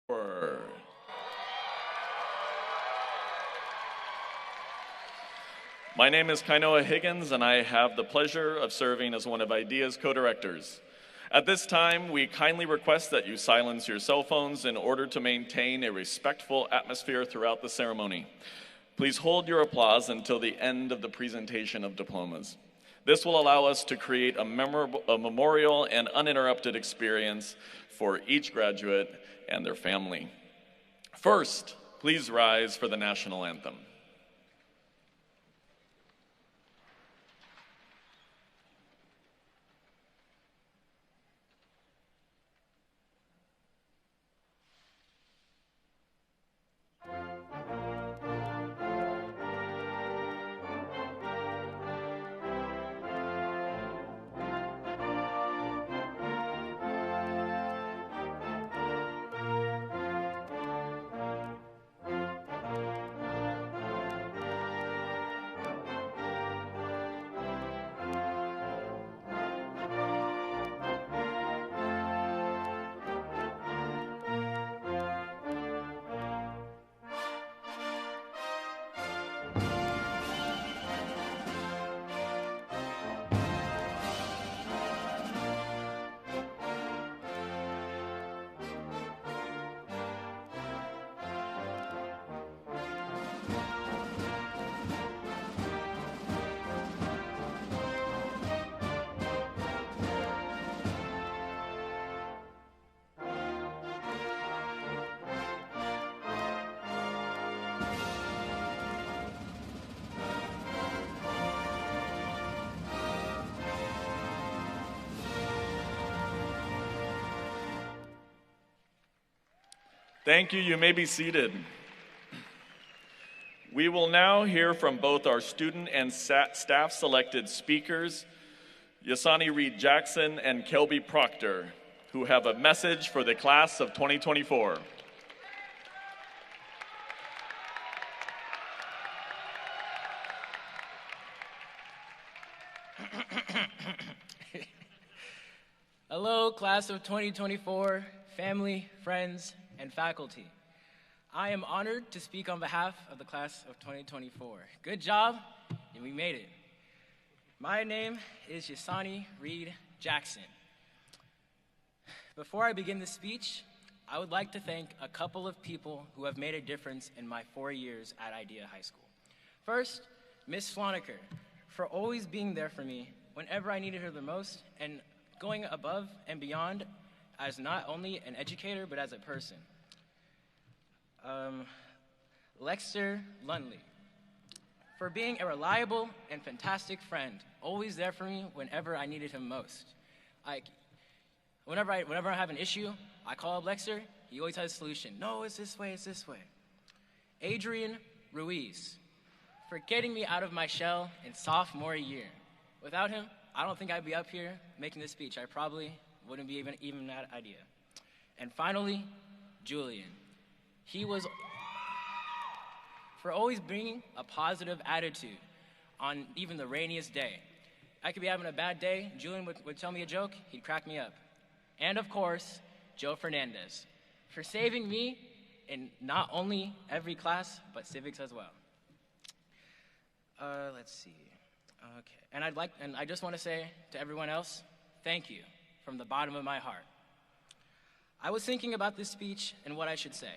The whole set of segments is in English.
Four. My name is Kainoa Higgins, and I have the pleasure of serving as one of IDEA's co-directors. At this time, we kindly request that you silence your cell phones in order to maintain a respectful atmosphere throughout the ceremony. Please hold your applause until the end of the presentation of diplomas. This will allow us to create a memorial and uninterrupted experience for each graduate and their family. First, please rise for the national anthem. Thank you. You may be seated. We will now hear from both our student and staff-selected speakers, Yasani Reed Jackson and Kelby Proctor, who have a message for the class of 2024. Hello, class of 2024, family, friends, and faculty. I am honored to speak on behalf of the class of 2024. Good job, and we made it. My name is Yasani Reed Jackson. Before I begin the speech, I would like to thank a couple of people who have made a difference in my 4 years at IDEA High School. First, Miss Floniker, for always being there for me whenever I needed her the most and going above and beyond as not only an educator, but as a person. Lexter Lundley, for being a reliable and fantastic friend, always there for me whenever I needed him most. Whenever I have an issue, I call up Lexter, he always has a solution. No, it's this way, it's this way. Adrian Ruiz, for getting me out of my shell in sophomore year. Without him, I don't think I'd be up here making this speech. I probably wouldn't be even at IDEA. And finally, Julian. He was for always bringing a positive attitude on even the rainiest day. I could be having a bad day, Julian would tell me a joke, he'd crack me up. And of course, Joe Fernandez, for saving me in not only every class, but civics as well. Let's see, okay. And I just want to say to everyone else, thank you from the bottom of my heart. I was thinking about this speech and what I should say.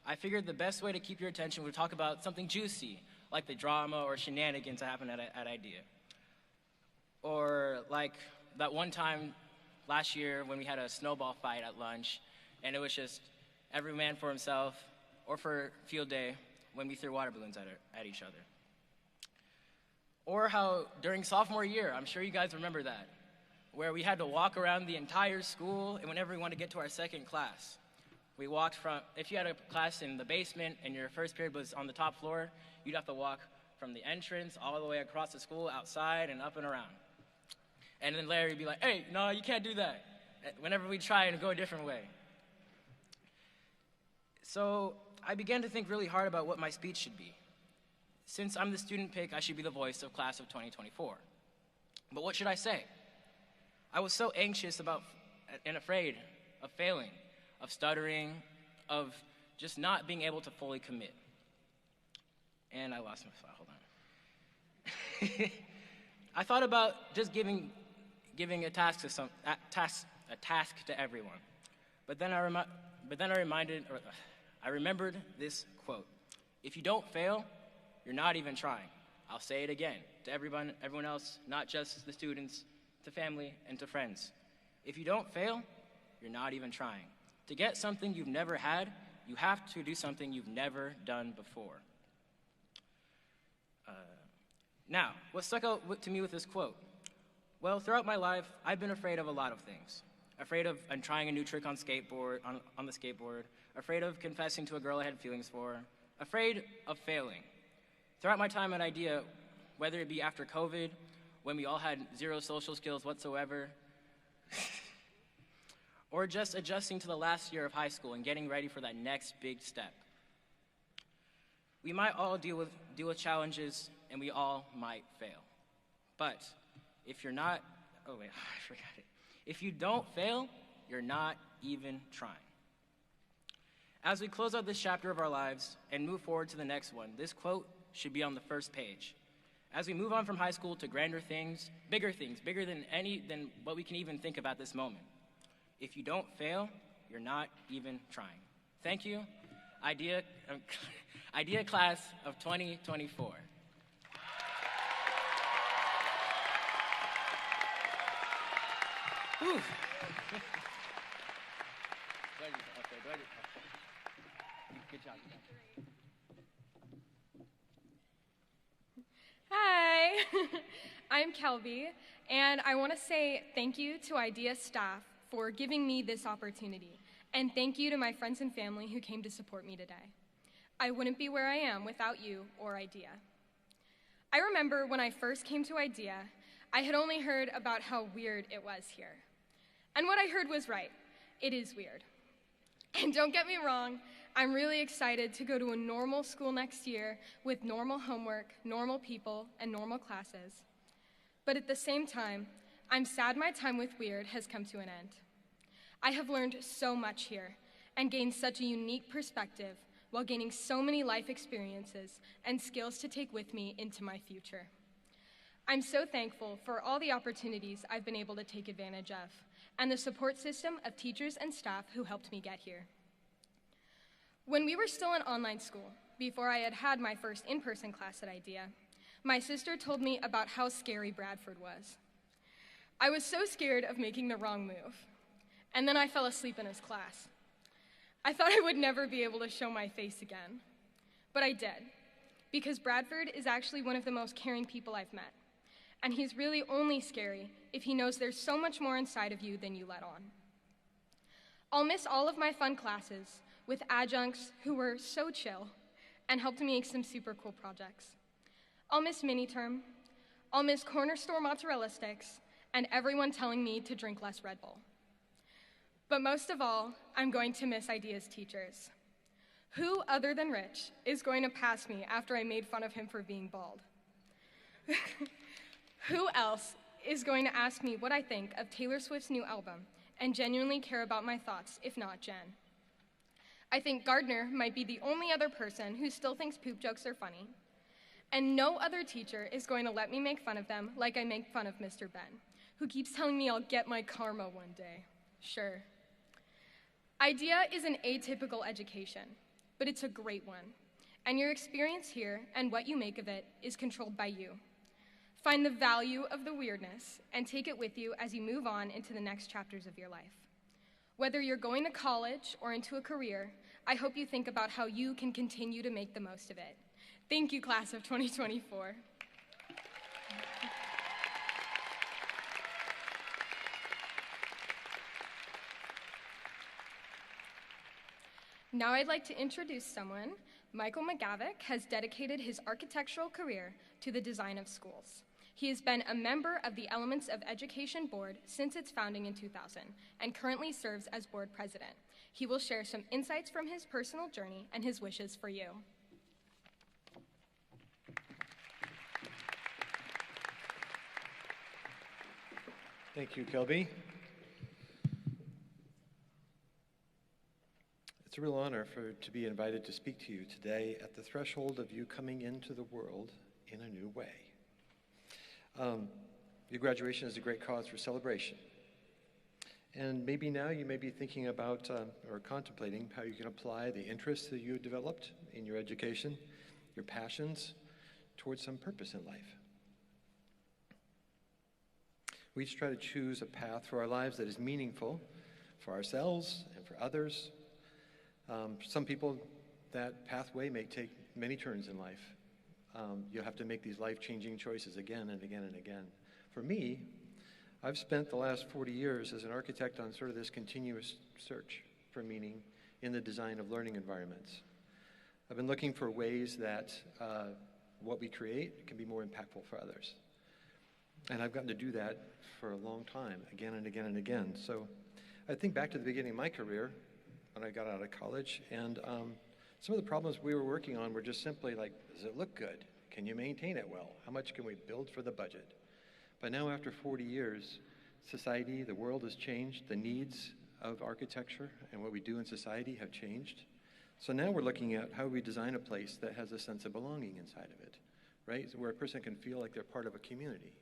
I figured the best way to keep your attention would talk about something juicy, like the drama or shenanigans that happened at IDEA. Or like that one time last year when we had a snowball fight at lunch, and it was just every man for himself, or for field day when we threw water balloons at each other. Or how during sophomore year, I'm sure you guys remember that, where we had to walk around the entire school, and whenever we wanted to get to our second class, we walked from, if you had a class in the basement and your first period was on the top floor, you'd have to walk from the entrance all the way across the school, outside, and up and around. And then Larry would be like, hey, no, you can't do that, whenever we try and go a different way. So I began to think really hard about what my speech should be. Since I'm the student pick, I should be the voice of class of 2024. But what should I say? I was so anxious about and afraid of failing, of stuttering, of just not being able to fully commit. And I lost my spot, hold on. I thought about just giving a task to everyone. But then I remembered this quote. If you don't fail, you're not even trying. I'll say it again to everyone else, not just the students, to family, and to friends. If you don't fail, you're not even trying. To get something you've never had, you have to do something you've never done before. Now, what stuck out to me with this quote? Well, throughout my life, I've been afraid of a lot of things. Afraid of trying a new trick on the skateboard, afraid of confessing to a girl I had feelings for, afraid of failing. Throughout my time at IDEA, whether it be after COVID, when we all had zero social skills whatsoever, or just adjusting to the last year of high school and getting ready for that next big step. We might all deal with challenges, and we all might fail. But if you're not, I forgot it. If you don't fail, you're not even trying. As we close out this chapter of our lives and move forward to the next one, this quote should be on the first page. As we move on from high school to grander things, bigger than what we can even think about this moment. If you don't fail, you're not even trying. Thank you, IDEA class of 2024. Whew. Good job. Hi, I'm Kelby, and I want to say thank you to IDEA staff for giving me this opportunity, and thank you to my friends and family who came to support me today. I wouldn't be where I am without you or IDEA. I remember when I first came to IDEA, I had only heard about how weird it was here. And what I heard was right. It is weird. And don't get me wrong, I'm really excited to go to a normal school next year with normal homework, normal people, and normal classes. But at the same time, I'm sad my time with weird has come to an end. I have learned so much here and gained such a unique perspective while gaining so many life experiences and skills to take with me into my future. I'm so thankful for all the opportunities I've been able to take advantage of and the support system of teachers and staff who helped me get here. When we were still in online school, before I had had my first in-person class at IDEA, my sister told me about how scary Bradford was. I was so scared of making the wrong move, and then I fell asleep in his class. I thought I would never be able to show my face again, but I did, because Bradford is actually one of the most caring people I've met, and he's really only scary if he knows there's so much more inside of you than you let on. I'll miss all of my fun classes with adjuncts who were so chill and helped me make some super cool projects. I'll miss mini-term, I'll miss corner store mozzarella sticks, and everyone telling me to drink less Red Bull. But most of all, I'm going to miss IDEA's teachers. Who other than Rich is going to pass me after I made fun of him for being bald? Who else is going to ask me what I think of Taylor Swift's new album and genuinely care about my thoughts, if not Jen? I think Gardner might be the only other person who still thinks poop jokes are funny. And no other teacher is going to let me make fun of them like I make fun of Mr. Ben, who keeps telling me I'll get my karma one day. Sure. IDEA is an atypical education, but it's a great one. And your experience here and what you make of it is controlled by you. Find the value of the weirdness and take it with you as you move on into the next chapters of your life. Whether you're going to college or into a career, I hope you think about how you can continue to make the most of it. Thank you, class of 2024. Now I'd like to introduce someone. Michael McGavick has dedicated his architectural career to the design of schools. He has been a member of the Elements of Education Board since its founding in 2000 and currently serves as board president. He will share some insights from his personal journey and his wishes for you. Thank you, Kelby. It's a real honor to be invited to speak to you today at the threshold of you coming into the world in a new way. Your graduation is a great cause for celebration. And maybe now you may be thinking about or contemplating how you can apply the interests that you developed in your education, your passions, towards some purpose in life. We each try to choose a path for our lives that is meaningful for ourselves and for others. Some people, that pathway may take many turns in life. You'll have to make these life-changing choices again and again and again. For me, I've spent the last 40 years as an architect on sort of this continuous search for meaning in the design of learning environments. I've been looking for ways that what we create can be more impactful for others. And I've gotten to do that for a long time, again and again and again. So I think back to the beginning of my career, when I got out of college, and some of the problems we were working on were just simply like, does it look good? Can you maintain it well? How much can we build for the budget? But now after 40 years, society, the world has changed. The needs of architecture and what we do in society have changed. So now we're looking at how we design a place that has a sense of belonging inside of it, right? So where a person can feel like they're part of a community.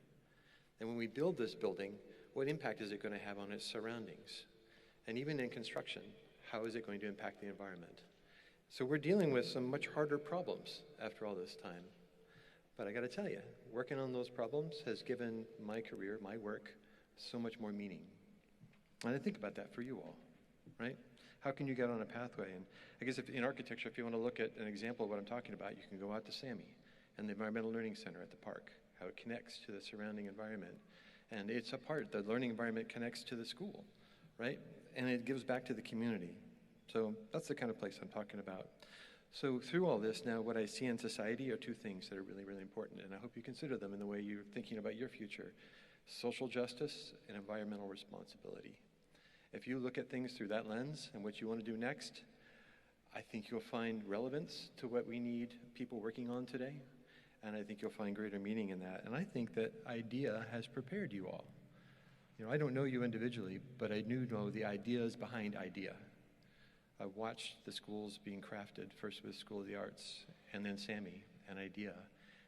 And when we build this building, what impact is it going to have on its surroundings? And even in construction, how is it going to impact the environment? So we're dealing with some much harder problems after all this time. But I got to tell you, working on those problems has given my career, my work, so much more meaning. And I think about that for you all, right? How can you get on a pathway? And I guess in architecture, if you want to look at an example of what I'm talking about, you can go out to SAMI and the Environmental Learning Center at the park, how it connects to the surrounding environment. And it's a part, the learning environment connects to the school, right? And it gives back to the community. So that's the kind of place I'm talking about. So through all this now, what I see in society are two things that are really, really important, and I hope you consider them in the way you're thinking about your future: social justice and environmental responsibility. If you look at things through that lens and what you want to do next, I think you'll find relevance to what we need people working on today, and I think you'll find greater meaning in that. And I think that IDEA has prepared you all. You know, I don't know you individually, but I do know the ideas behind IDEA. I've watched the schools being crafted, first with School of the Arts, and then SAMI and IDEA.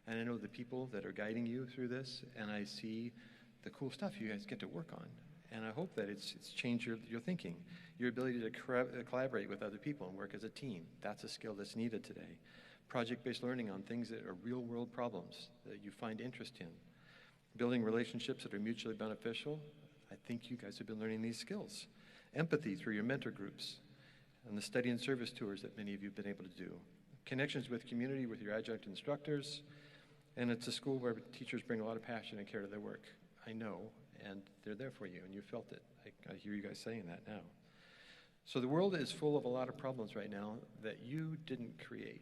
And I know the people that are guiding you through this, and I see the cool stuff you guys get to work on. And I hope that it's changed your thinking, your ability to collaborate with other people and work as a team. That's a skill that's needed today. Project-based learning on things that are real-world problems that you find interest in. Building relationships that are mutually beneficial. I think you guys have been learning these skills. Empathy through your mentor groups and the study and service tours that many of you have been able to do. Connections with community, with your adjunct instructors. And it's a school where teachers bring a lot of passion and care to their work. I know, and they're there for you, and you felt it. I hear you guys saying that now. So the world is full of a lot of problems right now that you didn't create.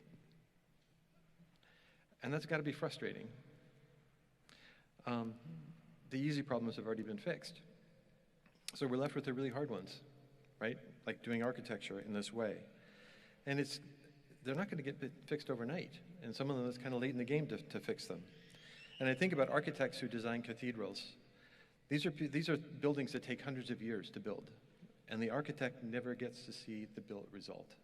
And that's got to be frustrating. The easy problems have already been fixed. So we're left with the really hard ones, right? Like doing architecture in this way. And they're not going to get fixed overnight. And some of them is kind of late in the game to fix them. And I think about architects who design cathedrals. These are buildings that take hundreds of years to build. And the architect never gets to see the built result.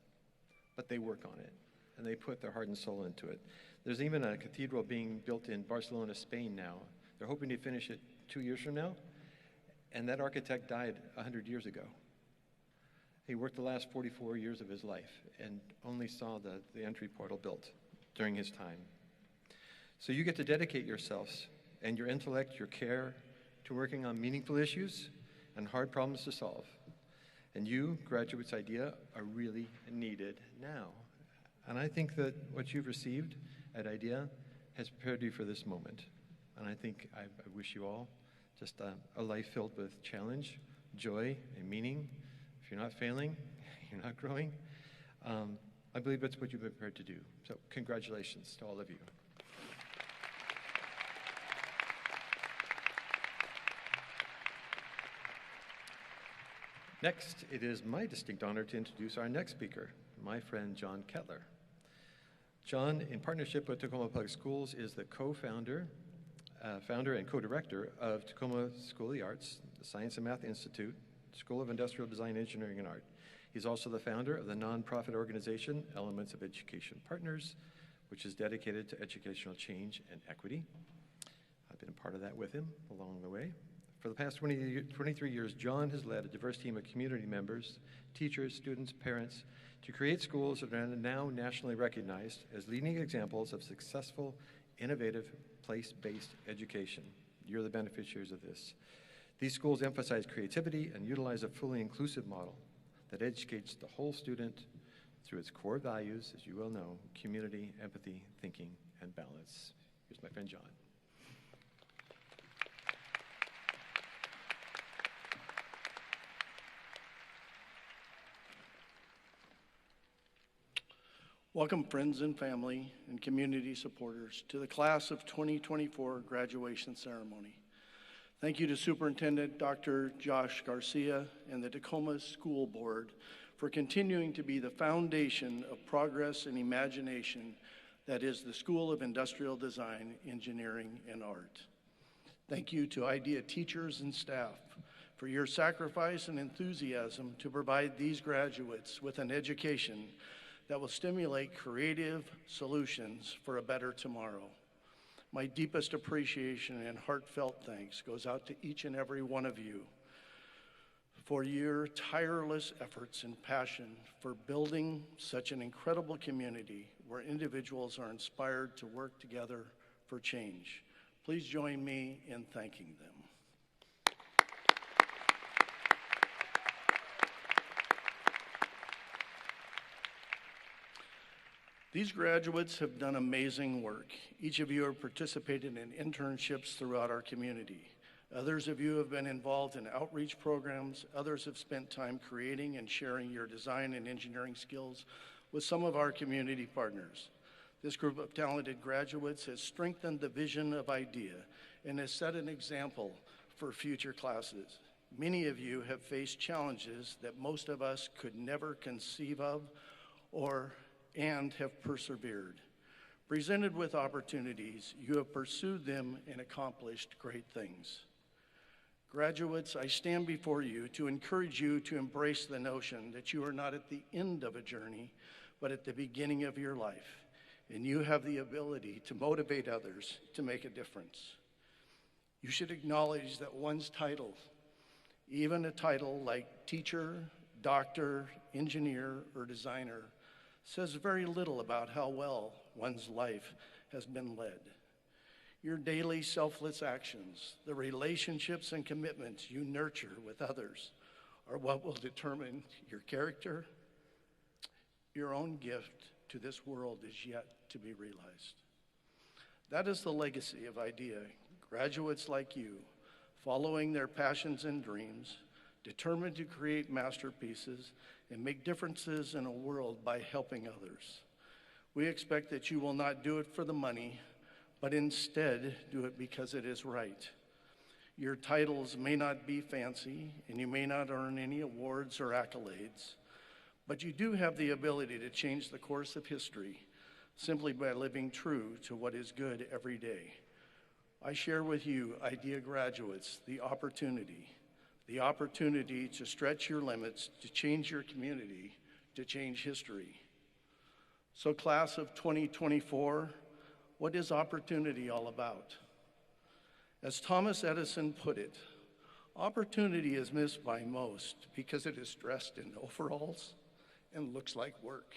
But they work on it. And they put their heart and soul into it. There's even a cathedral being built in Barcelona, Spain now. They're hoping to finish it 2 years from now. And that architect died 100 years ago. He worked the last 44 years of his life and only saw the entry portal built during his time. So you get to dedicate yourselves and your intellect, your care, to working on meaningful issues and hard problems to solve. And you, graduates IDEA, are really needed now. And I think that what you've received at IDEA has prepared you for this moment. And I think I wish you all just a life filled with challenge, joy, and meaning. If you're not failing, you're not growing. I believe that's what you've been prepared to do. So congratulations to all of you. Next, it is my distinct honor to introduce our next speaker, my friend John Kettler. John, in partnership with Tacoma Public Schools, is the co-founder, founder and co-director of Tacoma School of the Arts, the Science and Math Institute, School of Industrial Design, Engineering, and Art. He's also the founder of the nonprofit organization Elements of Education Partners, which is dedicated to educational change and equity. I've been a part of that with him along the way. For the past 23 years, John has led a diverse team of community members, teachers, students, parents, to create schools that are now nationally recognized as leading examples of successful, innovative, place-based education. You're the beneficiaries of this. These schools emphasize creativity and utilize a fully inclusive model that educates the whole student through its core values, as you well know: community, empathy, thinking, and balance. Here's my friend John. Welcome, friends and family and community supporters, to the class of 2024 graduation ceremony. Thank you to Superintendent Dr. Josh Garcia and the Tacoma School Board for continuing to be the foundation of progress and imagination that is the School of Industrial Design, Engineering, and Art. Thank you to IDEA teachers and staff for your sacrifice and enthusiasm to provide these graduates with an education that will stimulate creative solutions for a better tomorrow. My deepest appreciation and heartfelt thanks goes out to each and every one of you for your tireless efforts and passion for building such an incredible community where individuals are inspired to work together for change. Please join me in thanking them. These graduates have done amazing work. Each of you have participated in internships throughout our community. Others of you have been involved in outreach programs. Others have spent time creating and sharing your design and engineering skills with some of our community partners. This group of talented graduates has strengthened the vision of IDEA and has set an example for future classes. Many of you have faced challenges that most of us could never conceive of and have persevered. Presented with opportunities, you have pursued them and accomplished great things. Graduates, I stand before you to encourage you to embrace the notion that you are not at the end of a journey, but at the beginning of your life, and you have the ability to motivate others to make a difference. You should acknowledge that one's title, even a title like teacher, doctor, engineer, or designer, says very little about how well one's life has been led. Your daily selfless actions, the relationships and commitments you nurture with others, are what will determine your character. Your own gift to this world is yet to be realized. That is the legacy of IDEA. Graduates like you, following their passions and dreams, determined to create masterpieces and make differences in a world by helping others. We expect that you will not do it for the money, but instead do it because it is right. Your titles may not be fancy, and you may not earn any awards or accolades, but you do have the ability to change the course of history simply by living true to what is good every day. I share with you, IDEA graduates, the opportunity to stretch your limits, to change your community, to change history. So class of 2024, what is opportunity all about? As Thomas Edison put it, opportunity is missed by most because it is dressed in overalls and looks like work.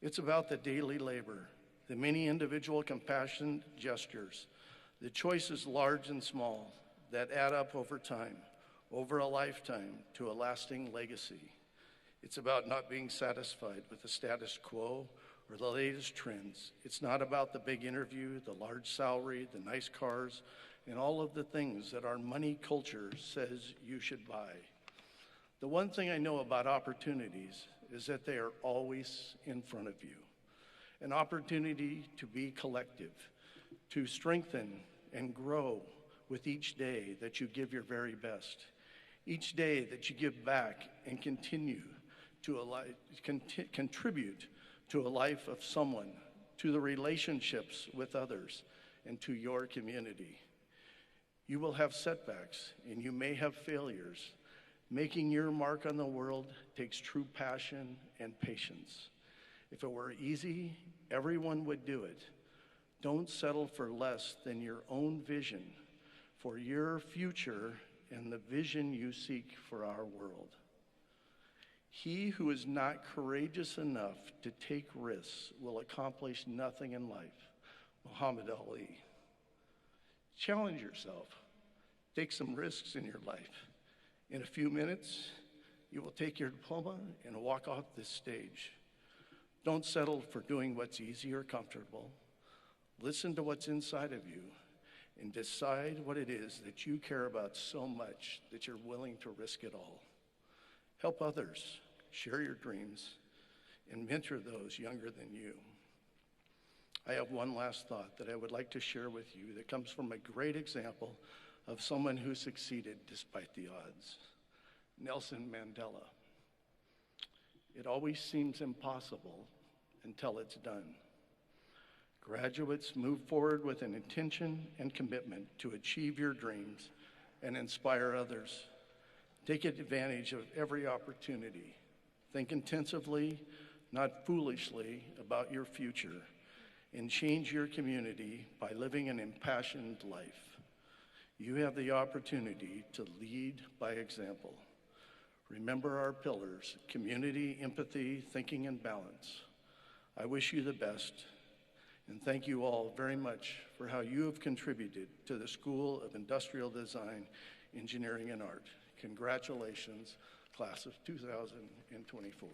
It's about the daily labor, the many individual compassionate gestures, the choices large and small that add up over time, over a lifetime, to a lasting legacy. It's about not being satisfied with the status quo or the latest trends. It's not about the big interview, the large salary, the nice cars, and all of the things that our money culture says you should buy. The one thing I know about opportunities is that they are always in front of you. An opportunity to be collective, to strengthen and grow with each day that you give your very best, each day that you give back and continue to contribute to a life of someone, to the relationships with others, and to your community. You will have setbacks and you may have failures. Making your mark on the world takes true passion and patience. If it were easy, everyone would do it. Don't settle for less than your own vision for your future and the vision you seek for our world. He who is not courageous enough to take risks will accomplish nothing in life. Muhammad Ali. Challenge yourself. Take some risks in your life. In a few minutes, you will take your diploma and walk off this stage. Don't settle for doing what's easy or comfortable. Listen to what's inside of you and decide what it is that you care about so much that you're willing to risk it all. Help others, share your dreams, and mentor those younger than you. I have one last thought that I would like to share with you that comes from a great example of someone who succeeded despite the odds. Nelson Mandela. It always seems impossible until it's done. Graduates, move forward with an intention and commitment to achieve your dreams and inspire others. Take advantage of every opportunity. Think intensively, not foolishly, about your future, and change your community by living an impassioned life. You have the opportunity to lead by example. Remember our pillars: community, empathy, thinking, and balance. I wish you the best, and thank you all very much for how you have contributed to the School of Industrial Design, Engineering, and Art. Congratulations, class of 2024.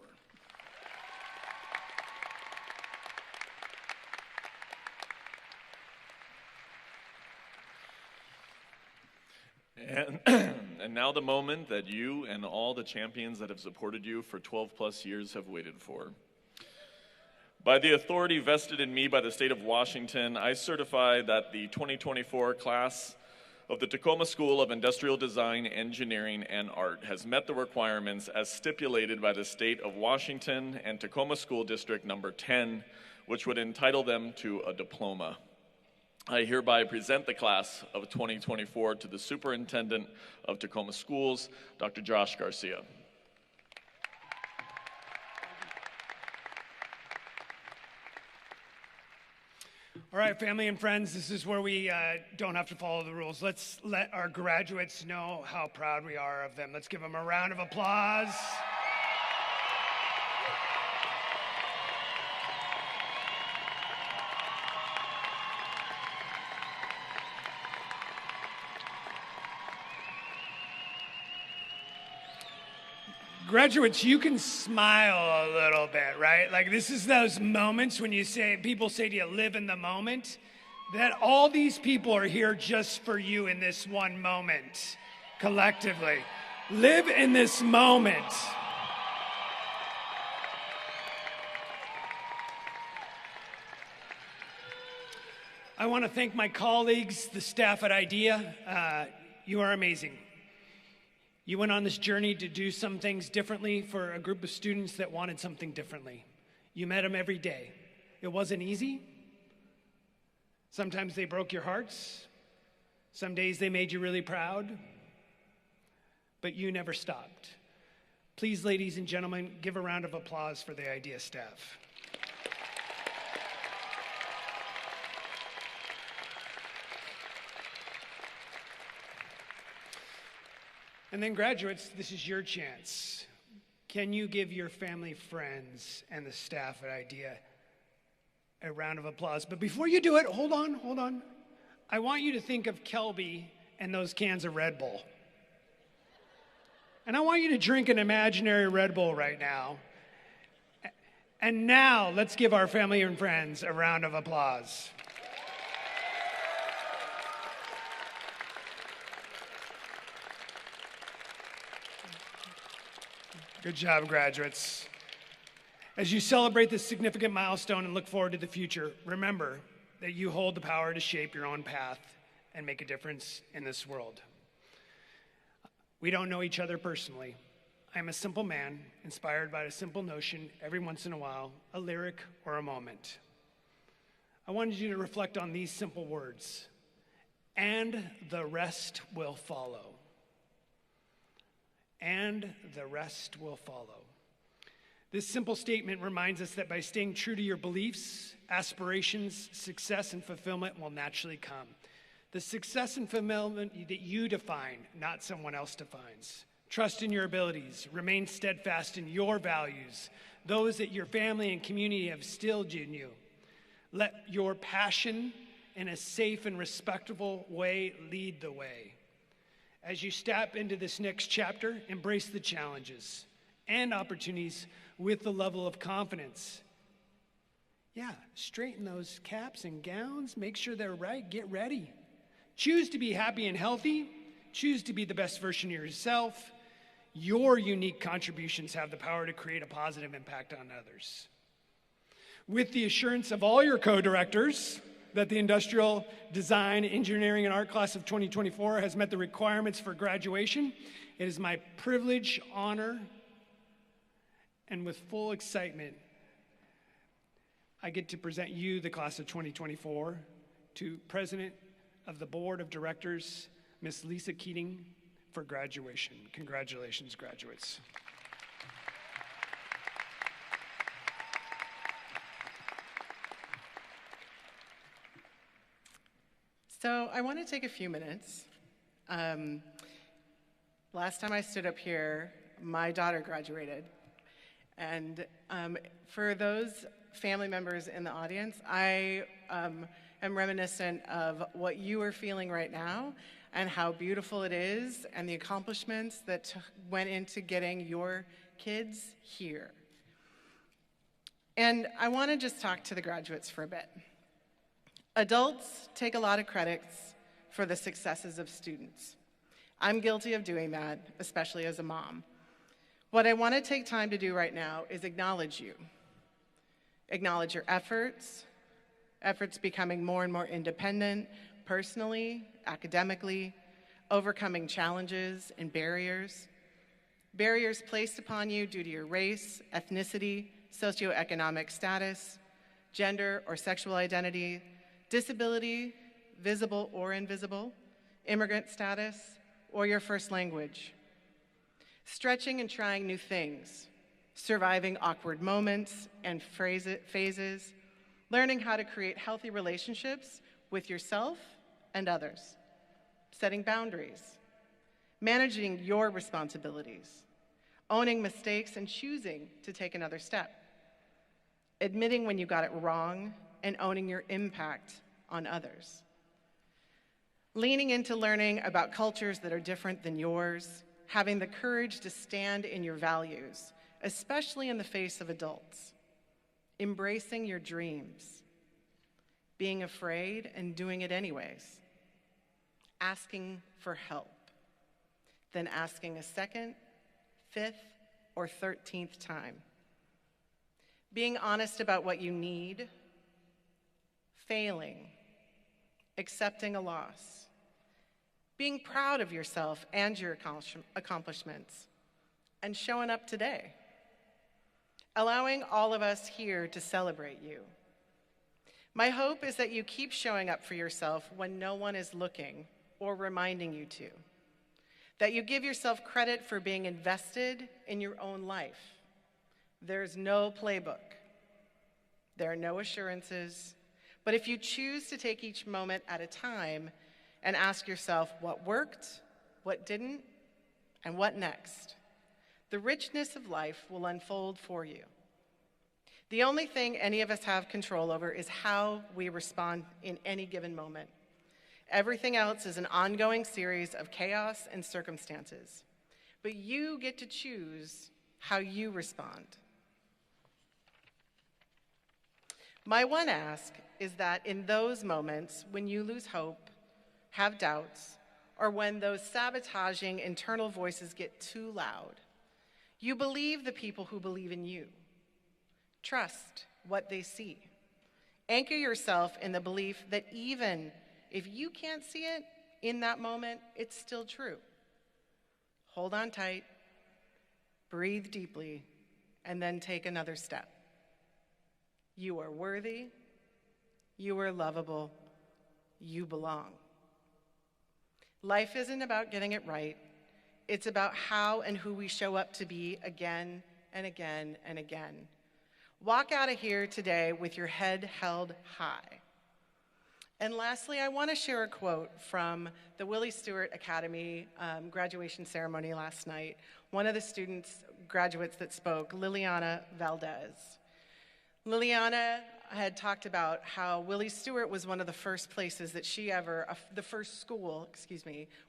And now the moment that you and all the champions that have supported you for 12 plus years have waited for. By the authority vested in me by the state of Washington, I certify that the 2024 class of the Tacoma School of Industrial Design, Engineering, and Art has met the requirements as stipulated by the state of Washington and Tacoma School District Number 10, which would entitle them to a diploma. I hereby present the class of 2024 to the Superintendent of Tacoma Schools, Dr. Josh Garcia. All right, family and friends, this is where we don't have to follow the rules. Let's let our graduates know how proud we are of them. Let's give them a round of applause. Graduates, you can smile a little bit, right? Like, this is those moments when people say to you, live in the moment, that all these people are here just for you in this one moment, collectively. Live in this moment. I want to thank my colleagues, the staff at IDEA. You are amazing. You went on this journey to do some things differently for a group of students that wanted something differently. You met them every day. It wasn't easy. Sometimes they broke your hearts. Some days they made you really proud. But you never stopped. Please, ladies and gentlemen, give a round of applause for the IDEA staff. And then graduates, this is your chance. Can you give your family, friends, and the staff at IDEA a round of applause? But before you do it, hold on. I want you to think of Kelby and those cans of Red Bull. And I want you to drink an imaginary Red Bull right now. And now, let's give our family and friends a round of applause. Good job, graduates. As you celebrate this significant milestone and look forward to the future, remember that you hold the power to shape your own path and make a difference in this world. We don't know each other personally. I'm a simple man, inspired by a simple notion every once in a while, a lyric or a moment. I wanted you to reflect on these simple words, and the rest will follow. and the rest will follow. This simple statement reminds us that by staying true to your beliefs, aspirations, success, and fulfillment will naturally come. The success and fulfillment that you define, not someone else defines. Trust in your abilities. Remain steadfast in your values, those that your family and community have instilled in you. Let your passion in a safe and respectable way lead the way. As you step into this next chapter, embrace the challenges and opportunities with the level of confidence. Yeah, straighten those caps and gowns, make sure they're right, get ready. Choose to be happy and healthy. Choose to be the best version of yourself. Your unique contributions have the power to create a positive impact on others. With the assurance of all your co-directors that the Industrial Design, Engineering, and Art class of 2024 has met the requirements for graduation, it is my privilege, honor, and with full excitement, I get to present you, the class of 2024, to President of the Board of Directors, Ms. Lisa Keating, for graduation. Congratulations, graduates. So I want to take a few minutes. Last time I stood up here, my daughter graduated. And for those family members in the audience, I am reminiscent of what you are feeling right now and how beautiful it is and the accomplishments that went into getting your kids here. And I want to just talk to the graduates for a bit. Adults take a lot of credits for the successes of students. I'm guilty of doing that, especially as a mom. What I want to take time to do right now is acknowledge you. Acknowledge your efforts becoming more and more independent, personally, academically, overcoming challenges and barriers placed upon you due to your race, ethnicity, socioeconomic status, gender or sexual identity, disability, visible or invisible, immigrant status, or your first language. Stretching and trying new things, surviving awkward moments and phases, learning how to create healthy relationships with yourself and others, setting boundaries, managing your responsibilities, owning mistakes and choosing to take another step, admitting when you got it wrong and owning your impact on others, leaning into learning about cultures that are different than yours, having the courage to stand in your values, especially in the face of adults, embracing your dreams, being afraid and doing it anyways, asking for help, then asking a second, fifth, or 13th time, being honest about what you need, failing, accepting a loss, being proud of yourself and your accomplishments, and showing up today, allowing all of us here to celebrate you. My hope is that you keep showing up for yourself when no one is looking or reminding you to, that you give yourself credit for being invested in your own life. There's no playbook. There are no assurances. But if you choose to take each moment at a time and ask yourself what worked, what didn't, and what next, the richness of life will unfold for you. The only thing any of us have control over is how we respond in any given moment. Everything else is an ongoing series of chaos and circumstances, but you get to choose how you respond. My one ask is that in those moments when you lose hope, have doubts, or when those sabotaging internal voices get too loud, you believe the people who believe in you. Trust what they see. Anchor yourself in the belief that even if you can't see it in that moment, it's still true. Hold on tight, breathe deeply, and then take another step. You are worthy, you are lovable, you belong. Life isn't about getting it right, It's about how and who we show up to be again and again and again. Walk out of here today with your head held high. And lastly, I want to share a quote from the Willie Stewart Academy graduation ceremony last night. One of the graduates that spoke, Liliana Valdez. Liliana had talked about how Willie Stewart was one of the first places that the first school,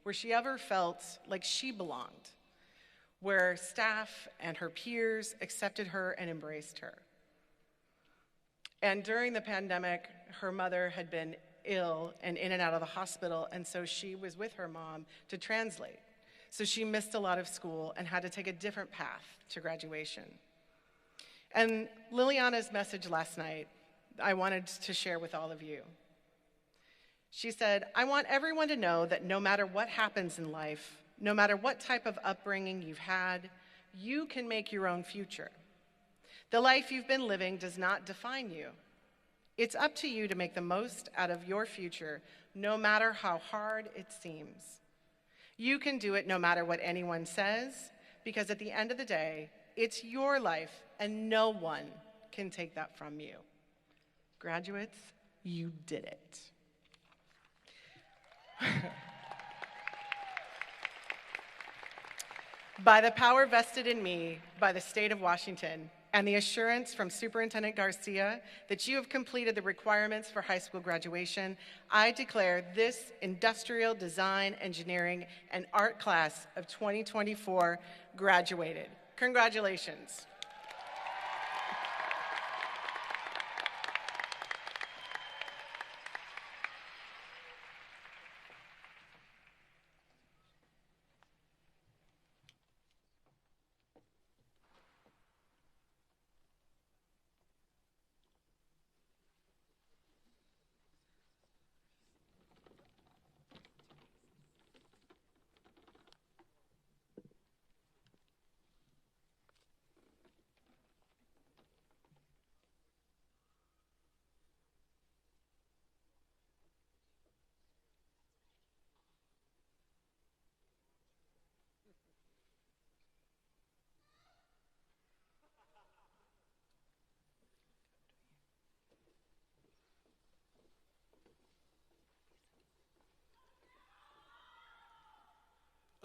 where she ever felt like she belonged, where staff and her peers accepted her and embraced her. And during the pandemic, her mother had been ill and in and out of the hospital, and so she was with her mom to translate. So she missed a lot of school and had to take a different path to graduation. And Liliana's message last night, I wanted to share with all of you. She said, I want everyone to know that no matter what happens in life, no matter what type of upbringing you've had, you can make your own future. The life you've been living does not define you. It's up to you to make the most out of your future, no matter how hard it seems. You can do it no matter what anyone says, because at the end of the day, it's your life, and no one can take that from you. Graduates, you did it. By the power vested in me by the state of Washington, and the assurance from Superintendent Garcia that you have completed the requirements for high school graduation, I declare this Industrial Design, Engineering, and Art class of 2024 graduated. Congratulations.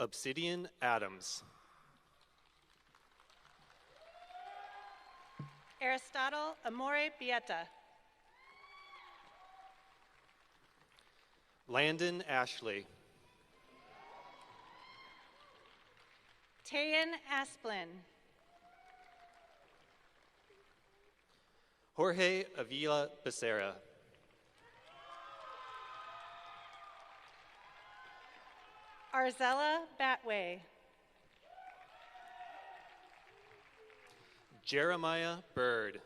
Obsidian Adams. Aristotle Amore Bieta. Landon Ashley. Tayan Asplin. Jorge Avila Becerra. Arzella Batway. Jeremiah Bird.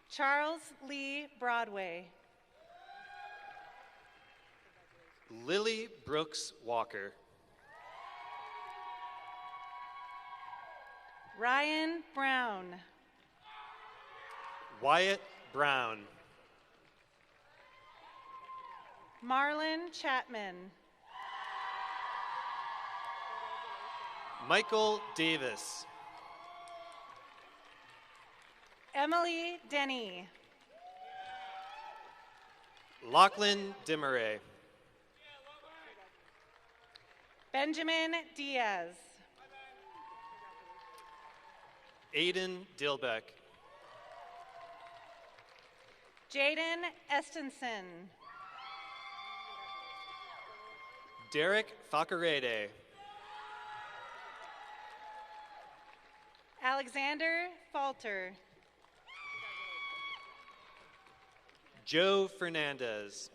Charles Lee Broadway. Lily Brooks Walker. Ryan Brown. Wyatt Brown. Marlon Chapman. Michael Davis. Emily Denny. Lachlan Dimmeray. Benjamin Diaz. Aiden Dilbeck. Jaden Estenson. Derek Facarede. Alexander Falter. Joe Fernandez.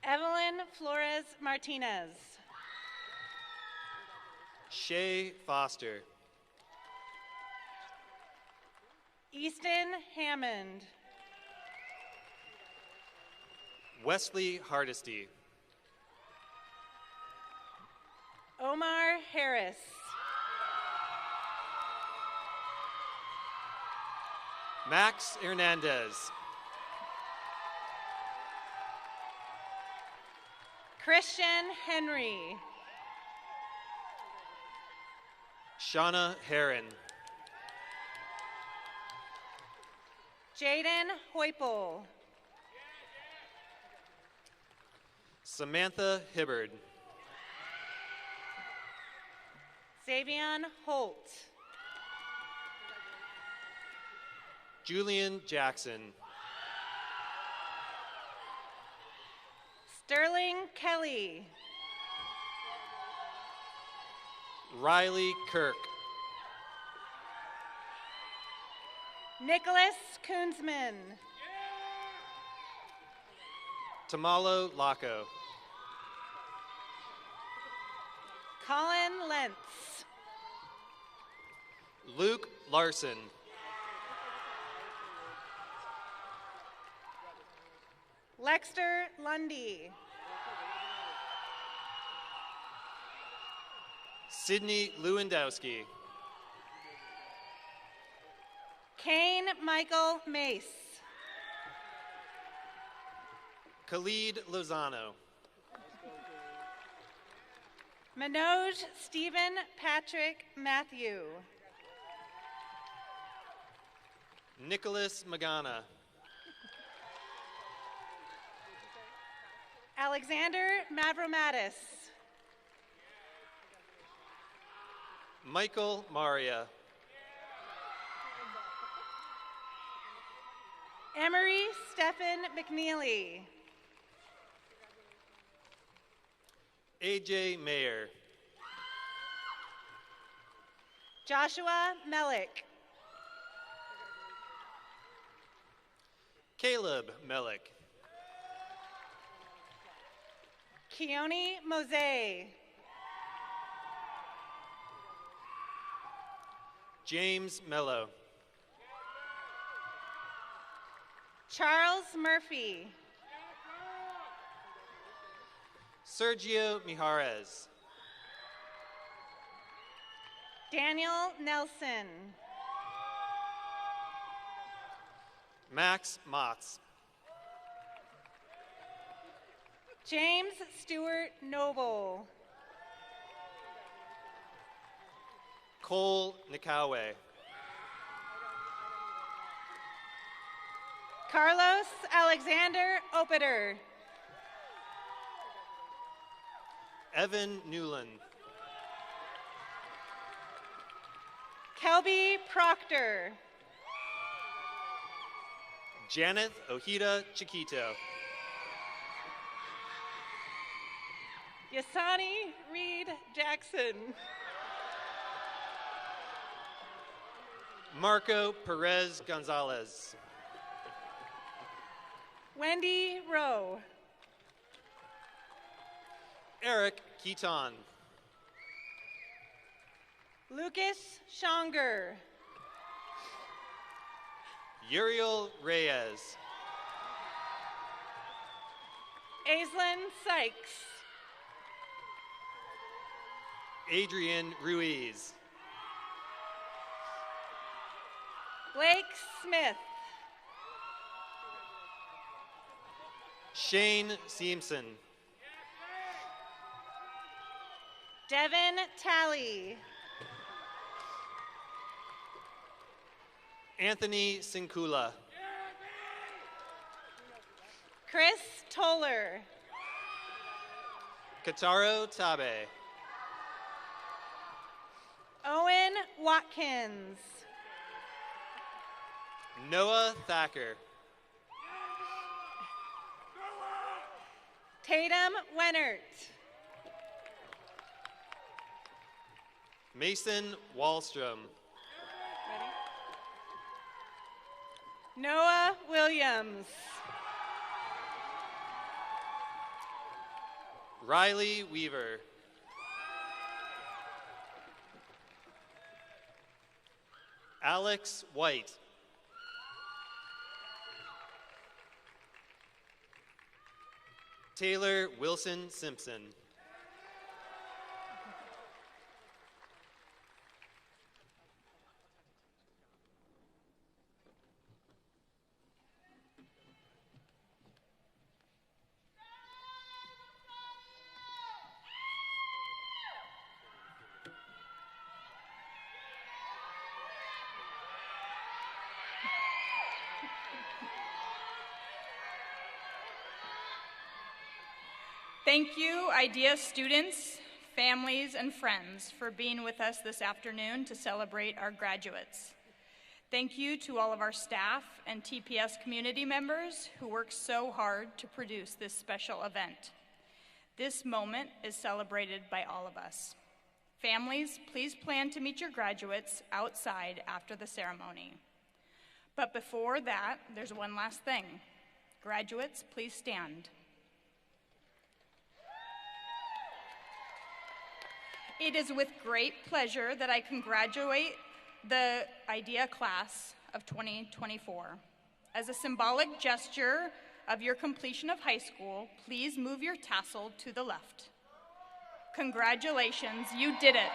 Evelyn Flores Martinez. Shay Foster. Easton Hammond. Wesley Hardesty. Omar Harris. Max Hernandez. Christian Henry. Shauna Heron. Jaden Hoypel. Samantha Hibbard. Xavion Holt. Julian Jackson. Sterling Kelly. Riley Kirk. Nicholas Koonsman. Tamalo Laco. Colin Lentz. Luke Larson. Lexter Lundy. Sydney Lewandowski. Kane Michael Mace. Khalid Lozano. Manoj Stephen Patrick Matthew. Nicholas Magana. Alexander Mavromatis. Michael Maria. Emery Stephen McNeely. AJ Mayer. Joshua Melick. Caleb Melick. Keone Mose. James Mello. Charles Murphy. Sergio Mijares. Daniel Nelson. Max Motz. James Stewart Noble. Cole Nikawe. Carlos Alexander Opiter. Evan Newland. Kelby Proctor. Janeth Ojeda Chiquito. Yasani Reed Jackson. Marco Perez Gonzalez. Wendy Rowe. Eric Keaton. Lucas Schonger. Uriel Reyes. Aislinn Sykes. Adrian Ruiz. Blake Smith. Shane Simpson. Devin Talley. Anthony Sincula. Chris Toller. Kataro Tabe. Owen Watkins. Noah Thacker. Tatum Wenert. Mason Wallstrom. Ready? Noah Williams. Riley Weaver. Alex White. Taylor Wilson Simpson. Thank you, IDEA students, families, and friends for being with us this afternoon to celebrate our graduates. Thank you to all of our staff and TPS community members who worked so hard to produce this special event. This moment is celebrated by all of us. Families, please plan to meet your graduates outside after the ceremony. But before that, there's one last thing. Graduates, please stand. It is with great pleasure that I congratulate the IDEA class of 2024. As a symbolic gesture of your completion of high school, please move your tassel to the left. Congratulations, you did it.